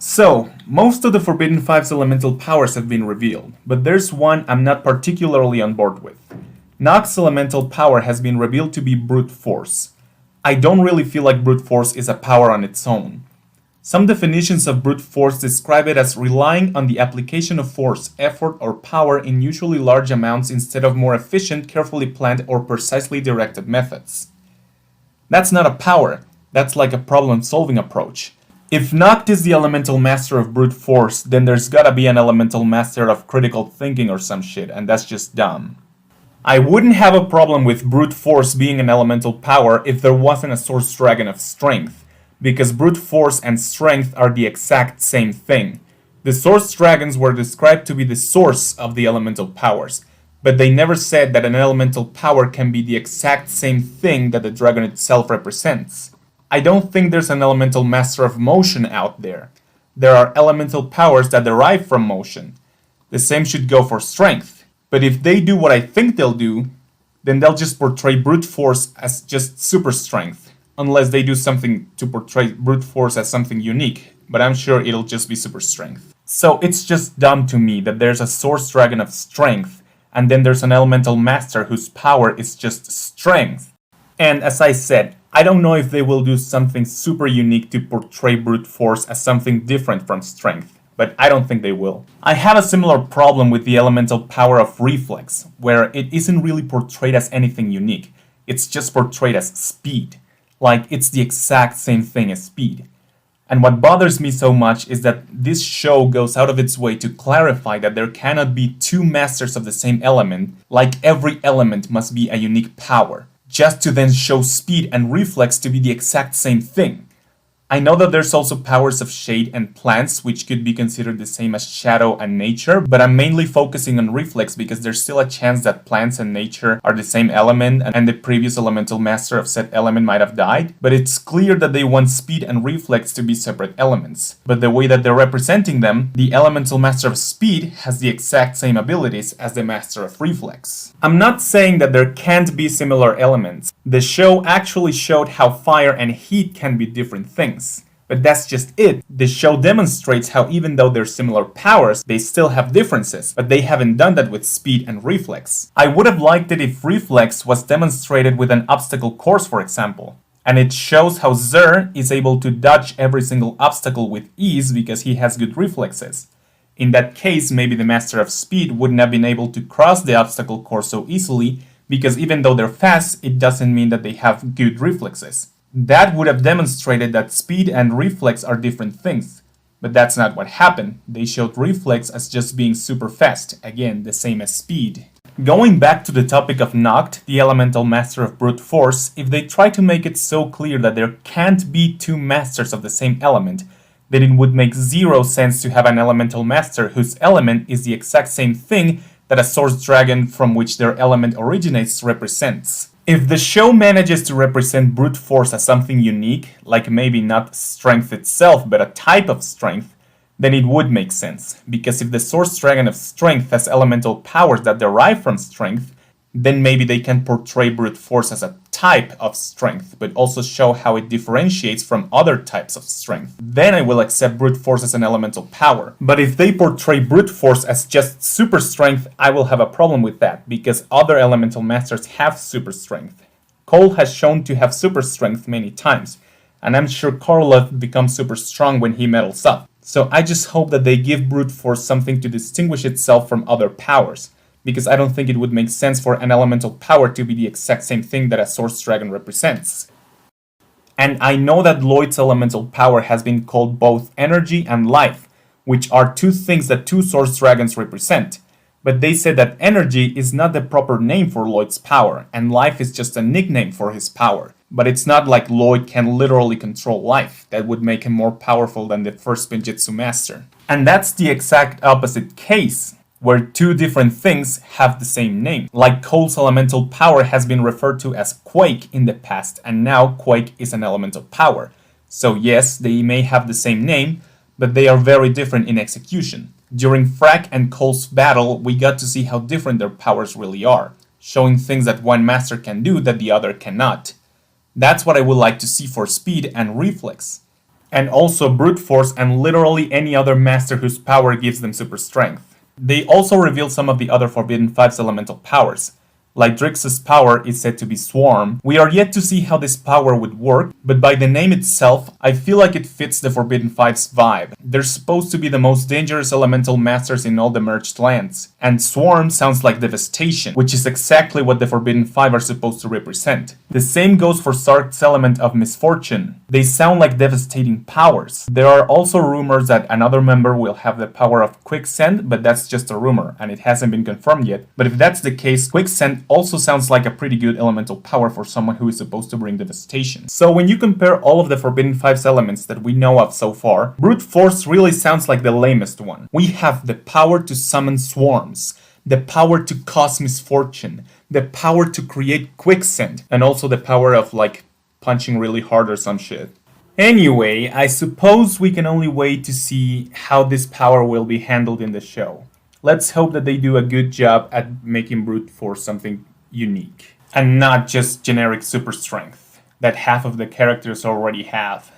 So, most of the Forbidden Five's elemental powers have been revealed, but there's one I'm not particularly on board with. Nokt's elemental power has been revealed to be brute force. I don't really feel like brute force is a power on its own. Some definitions of brute force describe it as relying on the application of force, effort, or power in usually large amounts instead of more efficient, carefully planned, or precisely directed methods. That's not a power, that's like a problem-solving approach. If Nokt is the elemental master of brute force, then there's gotta be an elemental master of critical thinking or some shit, and that's just dumb. I wouldn't have a problem with brute force being an elemental power if there wasn't a source dragon of strength, because brute force and strength are the exact same thing. The source dragons were described to be the source of the elemental powers, but they never said that an elemental power can be the exact same thing that the dragon itself represents. I don't think there's an elemental master of motion out there. There are elemental powers that derive from motion. The same should go for strength. But if they do what I think they'll do, then they'll just portray brute force as just super strength. Unless they do something to portray brute force as something unique, but I'm sure it'll just be super strength. So it's just dumb to me that there's a source dragon of strength, and then there's an elemental master whose power is just strength. And as I said, I don't know if they will do something super unique to portray brute force as something different from strength, but I don't think they will. I have a similar problem with the elemental power of reflex, where it isn't really portrayed as anything unique, it's just portrayed as speed. Like it's the exact same thing as speed. And what bothers me so much is that this show goes out of its way to clarify that there cannot be two masters of the same element, like every element must be a unique power, just to then show speed and reflex to be the exact same thing. I know that there's also powers of shade and plants, which could be considered the same as shadow and nature, but I'm mainly focusing on reflex because there's still a chance that plants and nature are the same element and the previous elemental master of said element might have died, but it's clear that they want speed and reflex to be separate elements. But the way that they're representing them, the elemental master of speed has the exact same abilities as the master of reflex. I'm not saying that there can't be similar elements. The show actually showed how fire and heat can be different things. But that's just it. The show demonstrates how even though they're similar powers, they still have differences, but they haven't done that with speed and reflex. I would have liked it if reflex was demonstrated with an obstacle course, for example. And it shows how Zer is able to dodge every single obstacle with ease because he has good reflexes. In that case, maybe the master of speed wouldn't have been able to cross the obstacle course so easily, because even though they're fast, it doesn't mean that they have good reflexes. That would have demonstrated that speed and reflex are different things. But that's not what happened. They showed reflex as just being super fast, again, the same as speed. Going back to the topic of Nokt, the elemental master of brute force, if they try to make it so clear that there can't be two masters of the same element, then it would make zero sense to have an elemental master whose element is the exact same thing that a source dragon from which their element originates represents. If the show manages to represent brute force as something unique, like maybe not strength itself but a type of strength, then it would make sense, because if the source dragon of strength has elemental powers that derive from strength, then maybe they can portray brute force as a type of strength, but also show how it differentiates from other types of strength. Then I will accept brute force as an elemental power. But if they portray brute force as just super strength, I will have a problem with that, because other elemental masters have super strength. Cole has shown to have super strength many times, and I'm sure Korolev becomes super strong when he metals up. So I just hope that they give brute force something to distinguish itself from other powers, because I don't think it would make sense for an elemental power to be the exact same thing that a source dragon represents. And I know that Lloyd's elemental power has been called both energy and life, which are two things that two source dragons represent. But they said that energy is not the proper name for Lloyd's power, and life is just a nickname for his power. But it's not like Lloyd can literally control life. That would make him more powerful than the first Spinjitzu master. And that's the exact opposite case, where two different things have the same name. Like Cole's elemental power has been referred to as Quake in the past, and now Quake is an elemental power. So yes, they may have the same name, but they are very different in execution. During Frack and Cole's battle, we got to see how different their powers really are, showing things that one master can do that the other cannot. That's what I would like to see for speed and reflex. and also brute force and literally any other master whose power gives them super strength. They also reveal some of the other Forbidden Five's elemental powers. Like Drix's power is said to be Swarm. We are yet to see how this power would work, but by the name itself, I feel like it fits the Forbidden Five's vibe. They're supposed to be the most dangerous elemental masters in all the merged lands, and Swarm sounds like devastation, which is exactly what the Forbidden Five are supposed to represent. The same goes for Sark's element of Misfortune. They sound like devastating powers. There are also rumors that another member will have the power of Quicksand, but that's just a rumor, and it hasn't been confirmed yet. But if that's the case, Quicksand also sounds like a pretty good elemental power for someone who is supposed to bring devastation. So when you compare all of the Forbidden Five's elements that we know of so far, Brute Force really sounds like the lamest one. We have the power to summon swarms, the power to cause misfortune, the power to create quicksand, and also the power of like punching really hard or some shit. Anyway, I suppose we can only wait to see how this power will be handled in the show. Let's hope that they do a good job at making Brute Force something unique, and not just generic super strength that half of the characters already have.